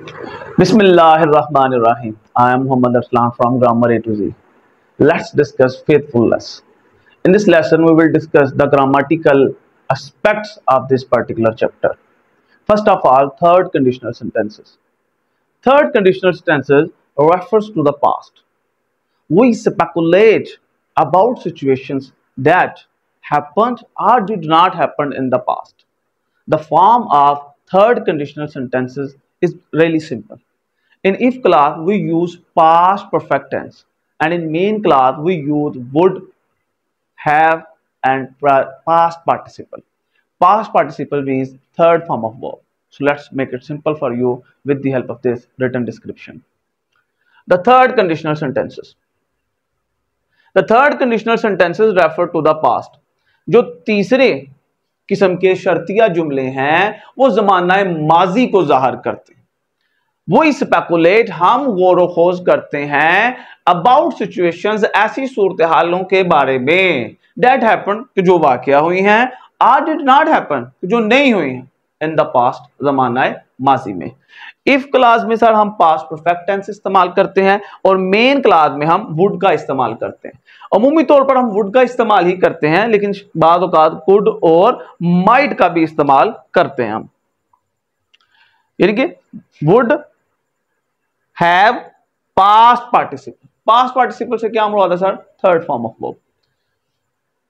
Bismillahirrahmanirrahim. I am Muhammad Arslan from Grammar A to Z. Let's discuss faithfulness. In this lesson, we will discuss the grammatical aspects of this particular chapter. First of all, third conditional sentences. Third conditional sentences refers to the past. We speculate about situations that happened or did not happen in the past. The form of third conditional sentences is really simple. In if clause, we use past perfect tense, and in main clause, we use would, have, and past participle. Past participle means third form of verb. So let's make it simple for you with the help of this written description. The third conditional sentences. The third conditional sentences refer to the past. जो तीसरे किस्म के शर्तिया जुमले हैं वो ज़माना माजी को ज़ाहिर करते हैं। वो स्पेकुलेट हम गौर खोज करते हैं अबाउट सिचुएशंस ऐसी सूरत हालों के बारे में दैट हैपन जो वाकया हुई हैं आर डिड नॉट हैपन जो नहीं हुई हैं इन द पास्ट ज़माना माजी में। इफ क्लास में सर हम पास्ट परफेक्ट टेंस इस्तेमाल करते हैं और मेन क्लास में हम वुड का इस्तेमाल करते हैं। अमूमी तौर पर हम वुड का इस्तेमाल ही करते हैं, लेकिन बाद औक़ात कुड और माइट का भी इस्तेमाल करते हैं हम। यानी कि would, have, past participle. Past participle से क्या मुराद है sir? Third form of verb.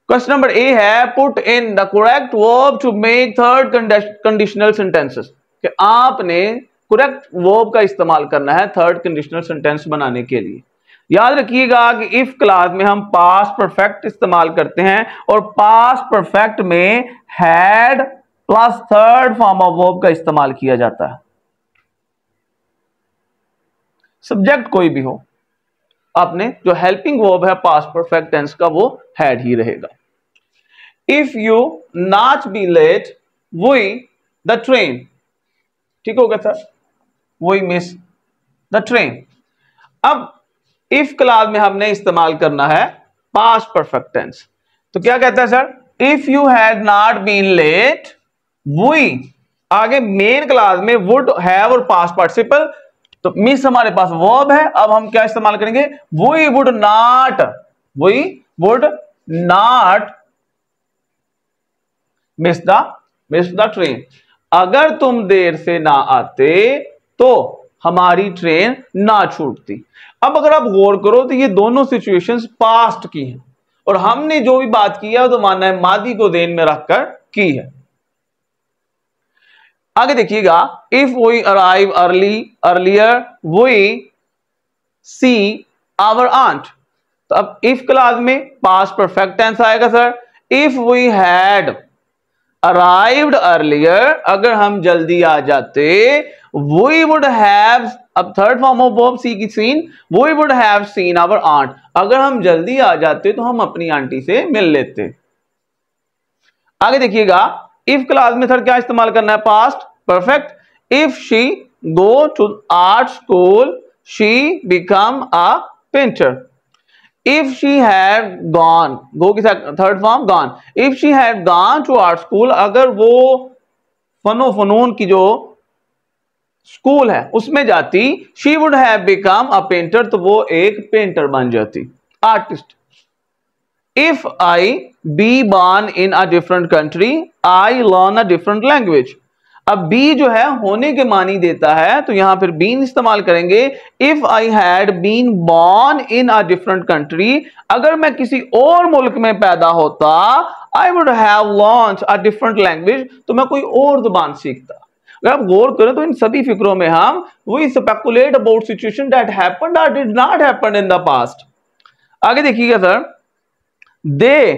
Question number A है put in the correct verb to make third conditional sentences. कि आपने करेक्ट वर्ब का इस्तेमाल करना है थर्ड कंडीशनल सेंटेंस बनाने के लिए। याद रखिएगा कि इफ क्लास में हम पास्ट परफेक्ट इस्तेमाल करते हैं और पास्ट परफेक्ट में had plus third form of verb का इस्तेमाल किया जाता है। सब्जेक्ट कोई भी हो, आपने जो हेल्पिंग वर्ब है पास्ट परफेक्ट टेंस का वो हैड ही रहेगा। If you not be late we the train, ठीक होगा sir, we miss the train. अब इफ क्लास में हमने इस्तेमाल करना है पास्ट परफेक्ट टेंस, तो क्या कहता है sir? If you had not been late we, आगे मेन क्लास में वुड, हैव और पास्ट पार्टिसिपल, तो मिस हमारे पास वर्ब है। अब हम क्या इस्तेमाल करेंगे? We would not miss the train. अगर तुम देर से ना आते तो हमारी ट्रेन ना छूटती। अब अगर आप गौर करो तो ये दोनों सिचुएशंस पास्ट की हैं और हमने जो भी बात की है तो माना है मादी को देन में रखकर की है। आगे देखिएगा, if we arrive earlier we see our aunt. तो अब इफ क्लास में पास्ट परफेक्ट टेंस आएगा sir. If we had arrived earlier, अगर हम जल्दी आ जाते, वी वुड हैव, अब third form of verb see की seen, we would have seen our aunt. अगर हम जल्दी आ जाते तो हम अपनी आंटी से मिल लेते। आगे देखिएगा, इफ क्लास में सर क्या इस्तेमाल करना है? Past perfect. If she go to art school she become a painter. If she had gone, go की third form gone. If she had gone to art school, अगर वो फनून की जो स्कूल है उसमें जाती, she would have become a painter, तो वो एक पेंटर बन जाती, artist. If I be born in a different country I learn a different language. अब बी जो है होने के मानी देता है, तो यहां फिर बीन इस्तेमाल करेंगे। If I had been born in a different country, अगर मैं किसी और मुल्क में पैदा होता, I would have learned a different language, तो मैं कोई और जुबान सीखता। अगर आप गौर करें तो इन सभी फिक्रों में हम we speculate about situation that happened और did not happen in the past. आगे देखिएगा सर, दे,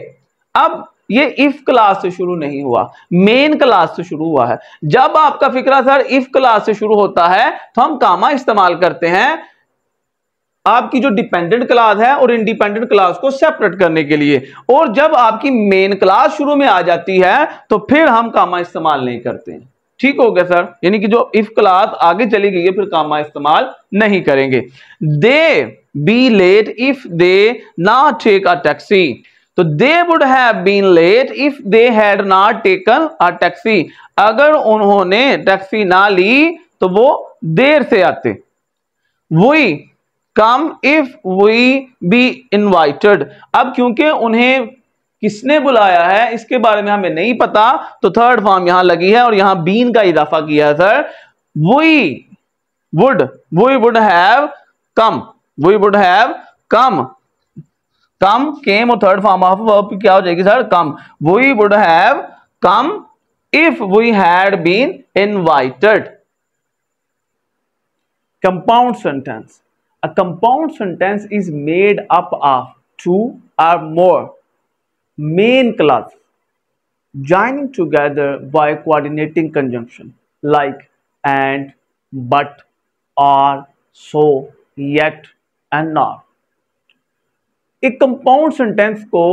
अब ये इफ क्लास से शुरू नहीं हुआ, मेन क्लास से शुरू हुआ है। जब आपका फिक्रा सर इफ क्लास से शुरू होता है तो हम कामा इस्तेमाल करते हैं आपकी जो डिपेंडेंट क्लास है और इंडिपेंडेंट क्लास को सेपरेट करने के लिए, और जब आपकी मेन क्लास शुरू में आ जाती है तो फिर हम कामा इस्तेमाल नहीं करते हैं। ठीक हो गया सर, यानी कि जो इफ क्लास आगे चली गई है फिर कामा इस्तेमाल नहीं करेंगे। They be late if they not take a taxi, तो they would have been late if they had not taken a taxi, अगर उन्होंने टैक्सी ना ली तो वो देर से आते। We come if we be invited. अब क्योंकि उन्हें किसने बुलाया है इसके बारे में हमें नहीं पता, तो थर्ड फॉर्म यहां लगी है और यहां बीन का इजाफा किया है sir. We would have come, we would have come, come came और थर्ड फॉर्म ऑफ वर्ब क्या हो जाएगी sir? Come. We would have come if we had been invited. Compound sentence. A compound sentence is made up of two or more main clauses joining together by coordinating conjunction like and, but, or, so, yet and not। एक compound sentence को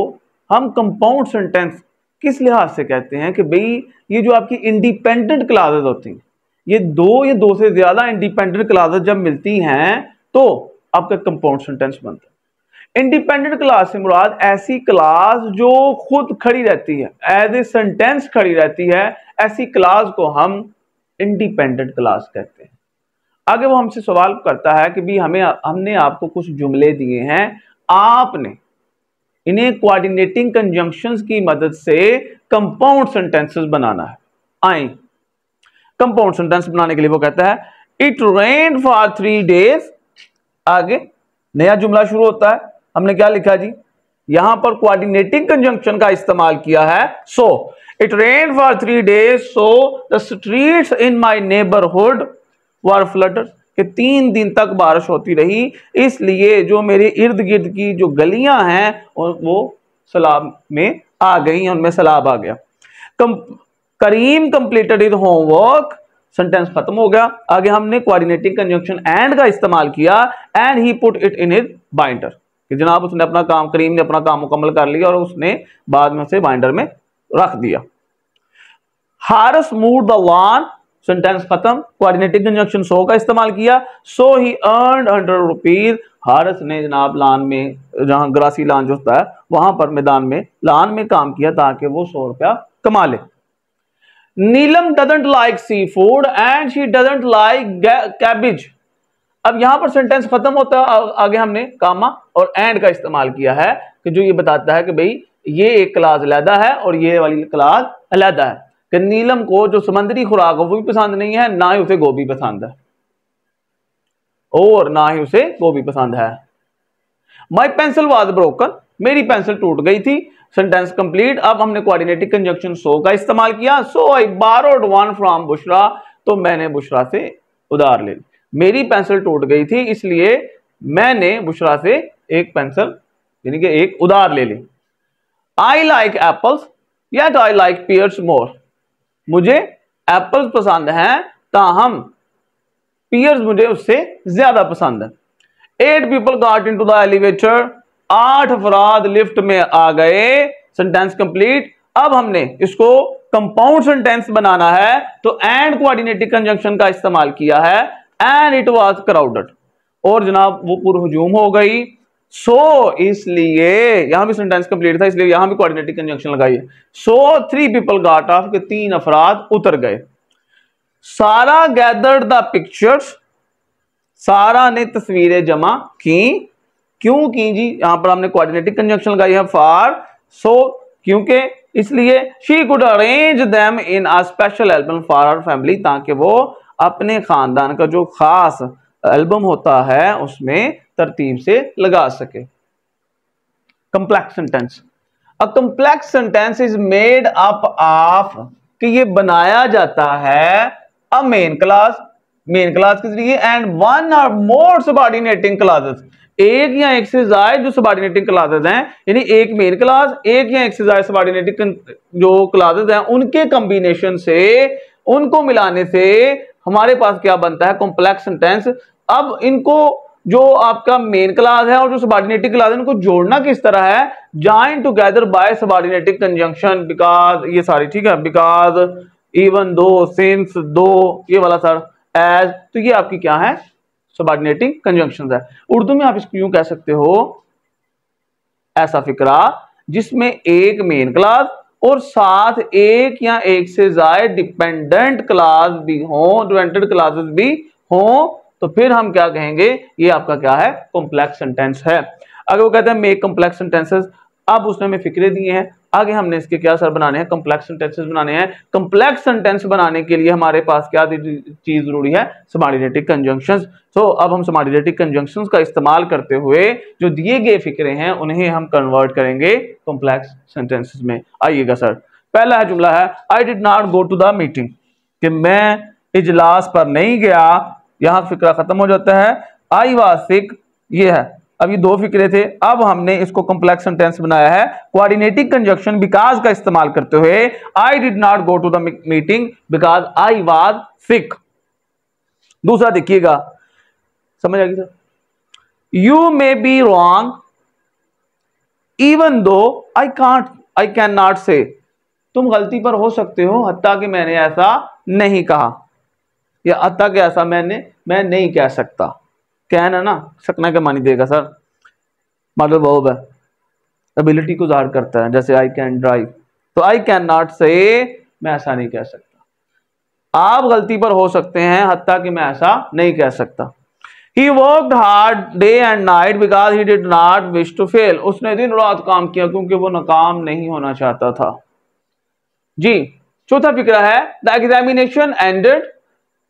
हम compound sentence किस लिहाज से कहते हैं कि भाई ये जो आपकी इंडिपेंडेंट क्लासेस होती हैं, ये दो या दो से ज्यादा इंडिपेंडेंट क्लासेस जब मिलती हैं तो आपका कंपाउंड सेंटेंस बनता है। इंडिपेंडेंट क्लास से मुराद ऐसी क्लास जो खुद खड़ी रहती है, एज ए सेंटेंस खड़ी रहती है, ऐसी क्लास को हम इंडिपेंडेंट क्लास कहते हैं। आगे वो हमसे सवाल करता है कि भी हमने आपको कुछ जुमले दिए हैं, आपने इन्हें कोऑर्डिनेटिंग कंजंक्शंस की मदद से कंपाउंड सेंटेंसेस बनाना है। आए कंपाउंड सेंटेंस बनाने के लिए वो कहता है इट रेन्ड फॉर 3 days। आगे नया जुमला शुरू होता है, हमने क्या लिखा जी? यहां पर कोऑर्डिनेटिंग कंजंक्शन का इस्तेमाल किया है। So it rained for 3 days, so the streets in my neighbourhood were flooded. कि 3 दिन तक बारिश होती रही, इसलिए जो मेरे इर्द गिर्द की जो गलियां हैं वो सैलाब में आ गई, उनमें सैलाब आ गया। करीम कंप्लीटेड हिज होमवर्क। सेंटेंस खत्म हो गया। आगे हमने कोऑर्डिनेटिंग कंजंक्शन एंड का इस्तेमाल किया, and he put it in his binder. कि जनाब उसने अपना काम, करीम ने अपना काम मुकम्मल कर लिया और उसने बाद में उसे बाइंडर में रख दिया। Haris moved the lawn. Sentence खत्म। कोऑर्डिनेटिंग कंजंक्शन सो का इस्तेमाल किया, सो ही अर्नड 100 रुपीज। हारिस ने जनाब लान में, जहां ग्रासी लान जो होता है वहां पर मैदान में लान में काम किया ताकि वो 100 रुपया कमा ले। Neelam doesn't like sea food and she doesn't like cabbage. अब यहां पर सेंटेंस खत्म होता है, आगे हमने कामा और एंड का इस्तेमाल किया है कि जो ये बताता है कि भाई ये एक क्लास अलहदा है और ये वाली क्लास अलहदा है। कि नीलम को जो समंदरी खुराक हो वो भी पसंद नहीं है, ना ही उसे गोभी पसंद है, और ना ही उसे गोभी पसंद है। माई पेंसिल वाज ब्रोकन। मेरी पेंसिल टूट गई थी। Sentence complete. अब हमने कोऑर्डिनेटिंग कंजंक्शन सो का इस्तेमाल किया। सो आई बारोड वन फ्रॉम बुशरा। तो मैंने बुशरा से उधार ले ली। मेरी पेंसिल टूट गई थी इसलिए मैंने बुशरा से एक पेंसिल यानी कि एक उधार ले ली। I like apples yet I like pears more. मुझे एप्पल्स पसंद हैं ताहम पीयर्स मुझे उससे ज्यादा पसंद है। 8 people got into the elevator। 8 अफराद लिफ्ट में आ गए। Sentence complete. अब हमने इसको कंपाउंड सेंटेंस बनाना है तो एंड कोऑर्डिनेटिंग कंजंक्शन का इस्तेमाल किया है। And it was crowded. और जनाब वो पुरहुजूम हो गई। सो इसलिए यहां भी सेंटेंस कंप्लीट था इसलिए यहां भी कोऑर्डिनेटिंग कंजंक्शन लगाई है। सो 3 people got off। के 3 अफराद उतर गए। सारा गैदर्ड द पिक्चर्स। सारा ने तस्वीरें जमा की। क्यों की जी? यहां पर हमने कोऑर्डिनेटिंग कंजंक्शन लगाई है फॉर। सो क्योंकि इसलिए she could arrange them in a special album for her family, ताकि वो अपने खानदान का जो खास एल्बम होता है उसमें तरतीब से लगा सके। Complex sentence. A complex sentence is made up of. कि ये बनाया जाता है अ मेन क्लास, मेन क्लास के जरिए, एंड वन और मोर सबऑर्डिनेटिंग क्लासेस। एक या एक से ज्यादा जो सबऑर्डिनेटिंग क्लासेस हैं, यानी एक मेन क्लास, एक या एक से ज्यादा सबऑर्डिनेटिंग जो क्लासेस हैं, उनके कॉम्बिनेशन से, उनको मिलाने से हमारे पास क्या बनता है? Complex sentence. अब इनको जो आपका मेन क्लास है और जो सबऑर्डिनेटिंग क्लास है उनको जोड़ना किस तरह है? Join together by subordinating conjunction. Because ये सारी ठीक है, बिकॉज, इवन दो, सिंस, दो, ये वाला सर, एज, तो ये आपकी क्या है? सबऑर्डिनेटिंग कंजंक्शंस है। उर्दू में आप इसको यूं कह सकते हो, ऐसा फिक्रा जिसमें एक मेन क्लास और साथ एक या एक से ज्यादा डिपेंडेंट क्लास भी हो, डिपेंडेंट क्लासेस भी हो तो फिर हम क्या कहेंगे, ये आपका क्या है, कॉम्प्लेक्स सेंटेंस है। अगर वो कहते हैं मेक कॉम्प्लेक्स सेंटेंसेस, अब उसने हमें फिक्रे दिए हैं, आगे हमने इसके क्या सर बनाने हैं, कॉम्प्लेक्स सेंटेंसेस बनाने हैं। कॉम्प्लेक्स सेंटेंस बनाने के लिए हमारे पास क्या चीज जरूरी है, सबऑर्डिनेटिंग कंजंक्शंस। तो अब हम सबऑर्डिनेटिंग कंजंक्शंस का इस्तेमाल करते हुए जो दिए गए फिक्रे हैं उन्हें हम कन्वर्ट करेंगे कॉम्प्लेक्स सेंटेंसेस में। आइएगा सर, पहला जुमला है I did not go to the meeting, कि मैं इजलास पर नहीं गया, यहां फिक्रा खत्म हो जाता है। आई वाज सिक, ये है, अब ये दो फिक्रे थे, अब हमने इसको कॉम्प्लेक्स सेंटेंस बनाया है कोऑर्डिनेटिंग कंजंक्शन बिकॉज का इस्तेमाल करते हुए। I did not go to the meeting because I was sick. दूसरा देखिएगा, समझ आ गई sir, you may be wrong even though I can not से, तुम गलती पर हो सकते हो हत्ता कि मैंने ऐसा नहीं कहा, या हत्ता कि ऐसा मैं नहीं कह सकता। कहना ना, सकना के मानी देगा सर, मॉडल वर्ब है, एबिलिटी को जाहिर करता है, जैसे आई कैन ड्राइव, तो आई कैन नॉट से मैं ऐसा नहीं कह सकता। आप गलती पर हो सकते हैं हत्ता कि मैं ऐसा नहीं कह सकता। He worked hard day and night because he did not wish to fail, उसने दिन रात काम किया क्योंकि वो नाकाम नहीं होना चाहता था। जी, चौथा फिक्रा है द एग्जामिनेशन एंडेड,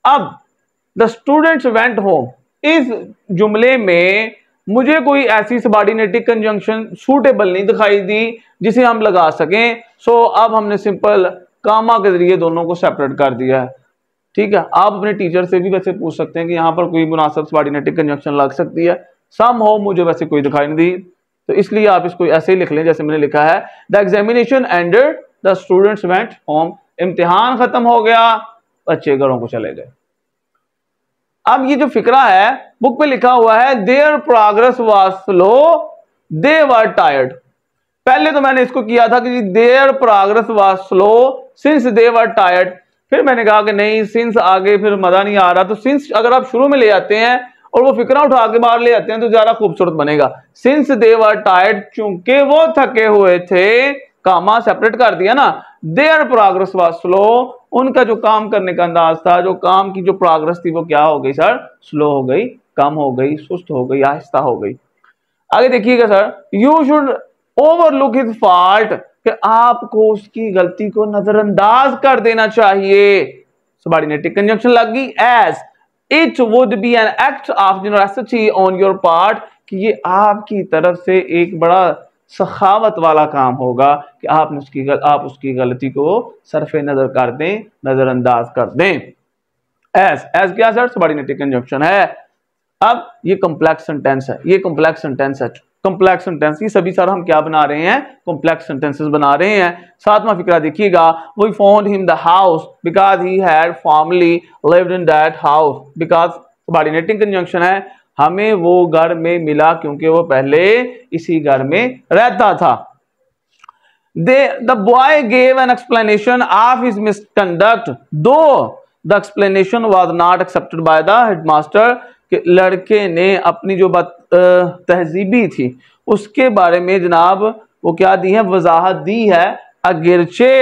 अब द स्टूडेंट्स वेंट होम। इस जुमले में मुझे कोई ऐसी सबऑर्डिनेटिंग कंजंक्शन सूटेबल नहीं दिखाई दी जिसे हम लगा सकें, सो अब हमने सिंपल कामा के जरिए दोनों को सेपरेट कर दिया है। ठीक है, आप अपने टीचर से भी वैसे पूछ सकते हैं कि यहाँ पर कोई मुनासिब सबऑर्डिनेटिंग कंजंक्शन लग सकती है, सम हो, मुझे वैसे कोई दिखाई नहीं दी, तो इसलिए आप इसको ऐसे ही लिख लें जैसे मैंने लिखा है, the examination ended the students went home, इम्तिहान खत्म हो गया, बच्चे घरों को चले गए। अब ये जो फिक्रा है बुक पे लिखा हुआ है there progress was slow they were tired. पहले तो मैंने इसको किया था कि there progress was slow since they were tired, फिर मैंने कहा कि नहीं, सिंस आगे फिर मजा नहीं आ रहा, तो सिंस अगर आप शुरू में ले आते हैं और वो फिक्रा उठा के बाहर ले आते हैं तो ज्यादा खूबसूरत बनेगा। सिंस दे वर टायर्ड, चूंकि वो थके हुए थे, कामा सेपरेट कर दिया ना, देयर प्रोग्रेस वाज स्लो, उनका जो काम करने का अंदाज था, जो काम की जो प्रोग्रेस थी वो क्या हो गई सर, स्लो हो गई, कम हो गई, सुस्त हो गई, आहिस्ता हो गई। आगे देखिएगा sir, you should overlook his fault, कि आपको उसकी गलती को नजरअंदाज कर देना चाहिए। सबऑर्डिनेटिंग कंजंक्शन लग गई, as it would be an act of generosity on your part, कि ये आपकी तरफ से एक बड़ा सखावत वाला काम होगा कि आप उसकी गलती को सरफे नजर कर दें, नजरअंदाज कर दें। एज क्या सर, सबऑर्डिनेटिंग कंजंक्शन है। अब ये कॉम्प्लेक्स सेंटेंस है, ये कॉम्प्लेक्स सेंटेंस है, कॉम्प्लेक्स सेंटेंस, ये सभी सर हम क्या बना रहे हैं, कॉम्प्लेक्स सेंटेंसेस बना रहे हैं। सातवां फिक्रा देखिएगा, we found him the house because he had formerly lived in that house, because subordinating conjunction है, हमें वो घर में मिला क्योंकि वो पहले इसी घर में रहता था। The boy gave an explanation of his misconduct, though the explanation was not accepted by the headmaster, कि लड़के ने अपनी जो बात तहजीबी थी उसके बारे में जनाब वो क्या दी है, वजाहत दी है, अगरचे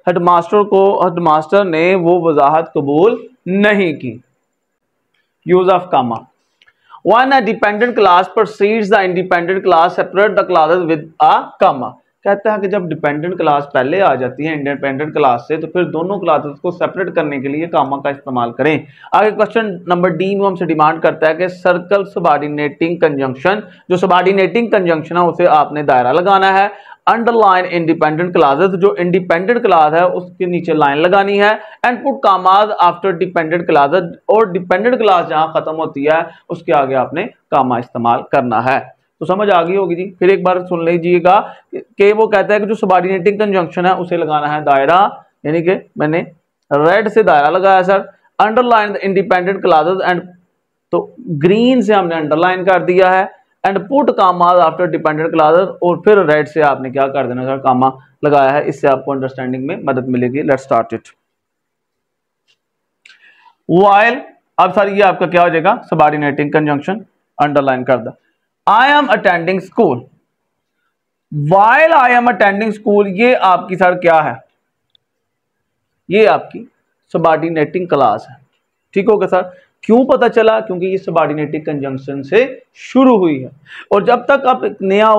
हेडमास्टर ने वो वजाहत कबूल नहीं की। Use of comma, When a dependent class precedes the independent class, separate the classes with a comma। कहता है कि जब डिपेंडेंट क्लास पहले आ जाती है इंडिपेंडेंट क्लास से, तो फिर दोनों क्लासेस को सेपरेट करने के लिए कामा का इस्तेमाल करें। आगे क्वेश्चन नंबर डी में हमसे डिमांड करता है कि सर्कल सबऑर्डिनेटिंग कंजंक्शन, जो सबऑर्डिनेटिंग कंजंक्शन है उसे आपने दायरा लगाना है। अंडरलाइन इंडिपेंडेंट क्लासेस, जो इंडिपेंडेंट क्लास है उसके नीचे लाइन लगानी है। And put commas after dependent classes, और डिपेंडेंट क्लास जहां खत्म होती है उसके आगे आपने कामा इस्तेमाल करना है। तो समझ आ गई होगी जी। फिर एक बार सुन लीजिएगा कि वो कहता है कि जो सबऑर्डिनेटिंग कंजंक्शन है उसे लगाना है दायरा, यानी कि मैंने रेड से दायरा लगाया sir. Underline the independent classes, and तो ग्रीन से हमने अंडरलाइन कर दिया है। And put commas after dependent classes, और फिर रेड से आपने क्या कर देना सर, कामा लगाया है। इससे आपको अंडरस्टैंडिंग में मदद मिलेगी। Let's start it. व्हाइल, अब सर ये आपका क्या हो जाएगा, सबऑर्डिनेटिंग कंजंक्शन अंडरलाइन कर दो। I am attending school, while I am attending school, ये आपकी सर क्या है, ये आपकी सबऑर्डिनेटिंग क्लास है। ठीक होगा सर, क्यों पता चला? क्योंकि ये सबऑर्डिनेटिव कंजंक्शन से शुरू हुई है, और जब तक आप एक नया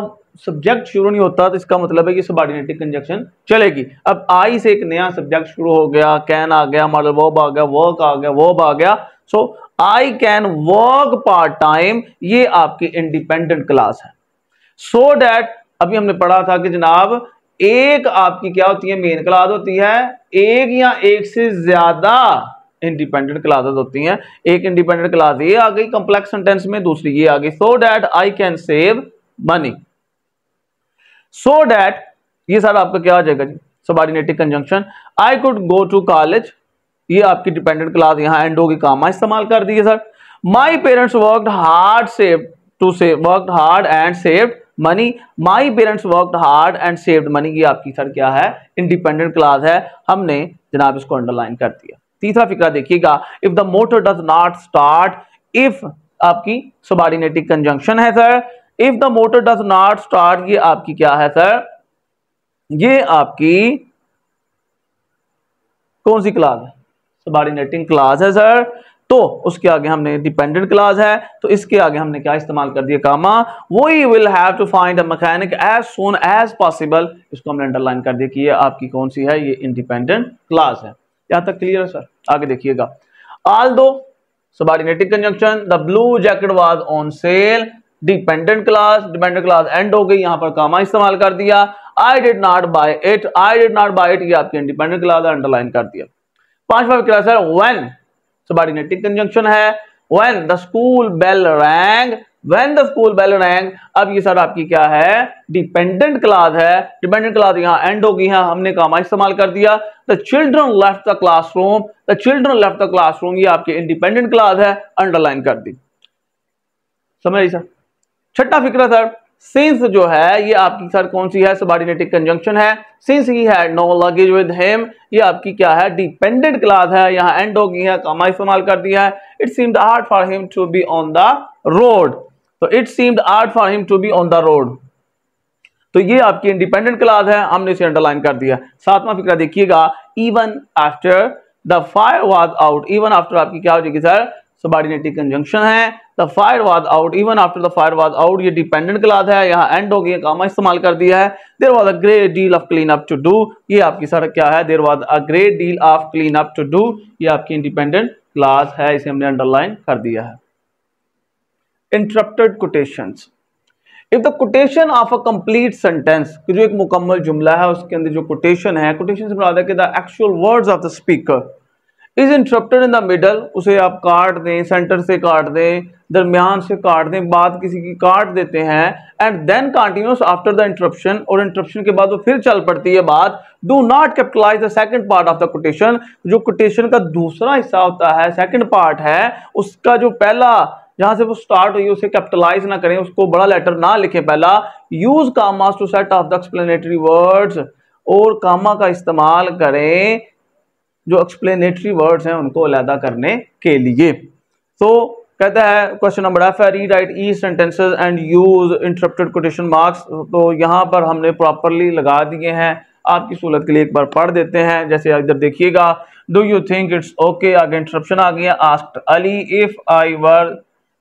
सब्जेक्ट शुरू नहीं होता तो इसका मतलब है कि सबऑर्डिनेटिव कंजंक्शन चलेगी। अब आई से एक नया सब्जेक्ट शुरू हो गया, कैन आ गया, मॉडल वर्ब आ गया, वर्क आ गया, वर्ब आ गया, so I can work part time, ये आपकी इंडिपेंडेंट क्लास है। सो दैट अभी हमने पढ़ा था कि जनाब एक आपकी क्या होती है, मेन क्लास होती है, एक या एक से ज्यादा इंडिपेंडेंट क्लासेस होती हैं। एक इंडिपेंडेंट क्लास ये आ गई कॉम्प्लेक्स सेंटेंस में, दूसरी ये आ गई। So that I can save money, so that ये सारा आपका क्या आ जाएगा जी, subordinative conjunction. I could go to college, ये आपकी डिपेंडेंट क्लास यहां एंड होगी, कामा इस्तेमाल कर दिए sir. My parents worked hard save to save, worked hard and saved money, my parents worked hard and saved money, ये आपकी सर क्या है, इंडिपेंडेंट क्लास है, हमने जनाब इसको अंडरलाइन कर दिया। तीसरा फिक्रा देखिएगा, if the motor does not start, if आपकी सबऑर्डिनेटिव कंजंक्शन है sir, if the motor does not start, ये आपकी क्या है सर, ये आपकी कौन सी क्लास है, सबऑर्डिनेटिंग क्लास है सर। तो उसके आगे हमने डिपेंडेंट क्लास है, तो इसके आगे हमने क्या इस्तेमाल कर दिया, comma. We will have to find a mechanic as soon as possible, इसको हमने अंडरलाइन कर दिया कि ये आपकी कौन सी है, ये इंडिपेंडेंट क्लास है। यहां तक क्लियर है सर? आगे देखिएगा, although subordinative conjunction, the blue jacket was on sale, dependent clause end हो गई, यहां पर कामा इस्तेमाल कर दिया। I did not buy it, I did not buy it, ये आपकी इंडिपेंडेंट क्लास है, अंडरलाइन कर दिया। पांचवा क्लास है व्हेन, सबऑर्डिनेटिव कंजंक्शन है, when the school bell rang, when the school bell rang, अब ये सर आपकी क्या है, डिपेंडेंट क्लास है, डिपेंडेंट क्लास यहां एंड होगी, यहां हमने कामा इस्तेमाल कर दिया। The children left the classroom, the children left the classroom, ये आपकी इंडिपेंडेंट क्लास है, अंडरलाइन कर दी। समझ रही सर? छठा फिक्रा सर, सिंस जो है ये आपकी सर कौन सी है, सबऑर्डिनेटिव कंजंक्शन है। Since he had no luggage with him, ये आपकी क्या है, डिपेंडेंट क्लास है, यहां एंड हो गई है, कामा इस्तेमाल कर दिया है। It seemed hard for him to be on the road, तो it seemed hard for him to be on the road, तो ये आपकी इंडिपेंडेंट क्लास है, हमने इसे अंडरलाइन कर दिया। सातवां फिक्रा देखिएगा, even after the fire was out, even after आपकी क्या हो जाएगी सर, सबऑर्डिनेटिव कंजंक्शन है। The fire was out, even after the fire was out, ये डिपेंडेंट क्लास है, यहां एंड हो गई, कामा इस्तेमाल कर दिया है। There was a great deal of clean up to do, ये आपकी सर क्या है, there was a great deal of clean up to do, ये आपकी इंडिपेंडेंट क्लास है, इसे हमने अंडरलाइन कर दिया है। Interrupted quotations, if the quotation of a complete sentence, जो एक मुकम्मल जुमला है उसके अंदर जो कोटेशन है, कोटेशन से मुराद है कि the actual words of the speaker is interrupted in the middle, उसे आप काट दें, सेंटर से काट दें, दरमियान से काट दें, बात किसी की काट देते हैं, and then continues after the interruption, और इंटरप्शन के बाद वो फिर चल पड़ती है बात। Do not capitalise the second part of the quotation, जो कोटेशन का दूसरा हिस्सा होता है, सेकंड पार्ट है, उसका जो पहला जहां से वो स्टार्ट हुई उसे कैपिटलाइज ना करें, उसको बड़ा लेटर ना लिखें पहला। Use commas to set off the explanatory words, और कामा का इस्तेमाल करें जो एक्सप्लेनेटरी वर्ड्स हैं उनको अलहदा करने के लिए। तो कहता है क्वेश्चन नंबर एफ है, री right each sentences and use interrupted quotation marks, तो यहाँ पर हमने प्रॉपरली लगा दिए हैं, आपकी सहूलत के लिए एक बार पढ़ देते हैं। जैसे इधर देखिएगा, do you think it's okay, आगे इंटरप्शन आ गया, asked Ali if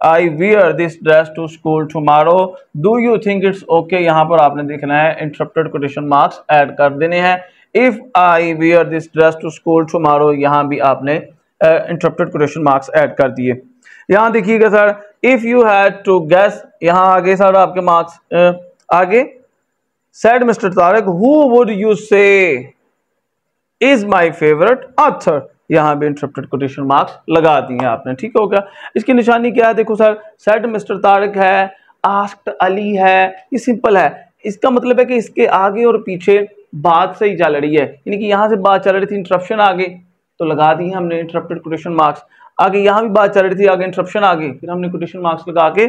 I wear this dress to school tomorrow, do you think it's okay, यहाँ पर आपने देखना है इंटरप्टेड कोटेशन मार्क्स ऐड कर देने हैं। If I wear this dress to school tomorrow, यहाँ भी आपने इंटरप्टेड कोटेशन मार्क्स ऐड कर दिए। यहाँ देखिएगा sir, if you had to guess, यहाँ आगे सर आपके मार्क्स आगे said mister Tariq who would you say is my favourite author, यहाँ भी इंटरप्टेड कोटेशन मार्क्स लगा दिए आपने, ठीक हो गया। इसकी निशानी क्या है, देखो सर, सेड मिस्टर तारिक है, आस्क्ड अली है, ये सिंपल है, इसका मतलब है कि इसके आगे और पीछे बात सही चल रही है, यानी कि यहाँ से बात चल रही थी, इंटरप्शन आ गई तो लगा दी हमने इंटरप्टेड कोटेशन मार्क्स, आगे यहाँ भी बात चल रही थी, आगे इंटरप्शन आ गई, फिर हमने कोटेशन मार्क्स लगा के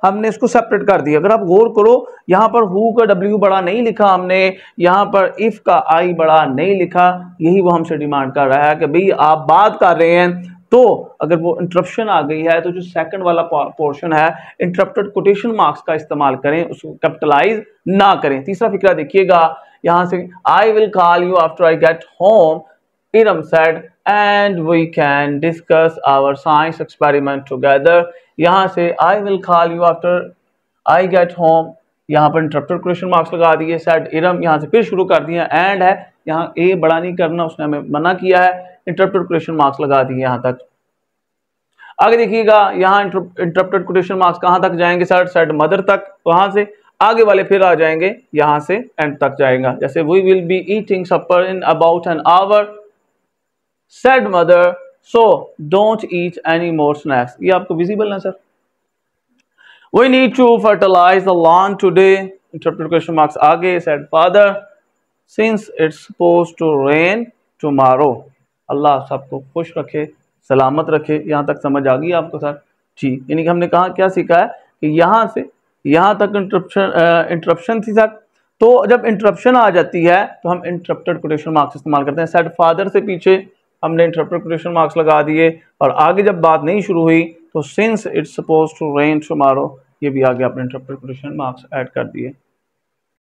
हमने इसको सेपरेट कर दिया। अगर आप गौर करो, यहाँ पर हु का डब्ल्यू बड़ा नहीं लिखा हमने, यहाँ पर इफ का आई बड़ा नहीं लिखा, यही वो हमसे डिमांड कर रहा है कि भाई आप बात कर रहे हैं तो अगर वो इंटरप्शन आ गई है तो जो सेकंड वाला पोर्शन है इंटरप्टेड कोटेशन मार्क्स का इस्तेमाल करें, उसको कैपिटलाइज ना करें। तीसरा फिक्रा देखिएगा, यहाँ से I will call you after I get home, Iram said, and we can discuss our science experiment together. यहाँ से I will call you after I get home. यहाँ पर इंटरप्टेड क्वेश्चन मार्क्स लगा दिए. said Iram यहाँ से फिर शुरू कर दिया. एंड है यहाँ ए बड़ा नहीं करना, उसने हमें मना किया है. इंटरप्टेड क्वेश्चन मार्क्स लगा दिए यहाँ तक. आगे देखिएगा यहाँ इंटरप्टेड क्वेश्चन मार्क्स कहाँ तक जाएंगे सर? said मदर तक. वहां से आगे वाले फिर आ जाएंगे, यहाँ से एंड तक जाएगा. जैसे we will be eating supper in about an hour. said mother, so don't eat any more snacks. ये आपको विजिबल है sir? We need to fertilize the lawn today. Interpreted question marks आगे. said father, since it's supposed to rain tomorrow. अल्लाह सबको खुश रखे, सलामत रखे. यहाँ तक समझ आ गई आपको सर? जी. यानी कि हमने कहा क्या सीखा है कि यहाँ से यहाँ तक इंटरप्शन थी सर. तो जब इंटरप्शन आ जाती है तो हम इंटरप्टेड क्वेश्चन मार्क्स इस्तेमाल करते हैं. said फादर से पीछे हमने इंटरप्टेड क्वेश्चन मार्क्स लगा दिए, और आगे जब बात नहीं शुरू हुई तो since it's suppose to rain tomorrow, ये भी आगे आपने इंटरप्टेड क्वेश्चन मार्क्स ऐड कर दिए.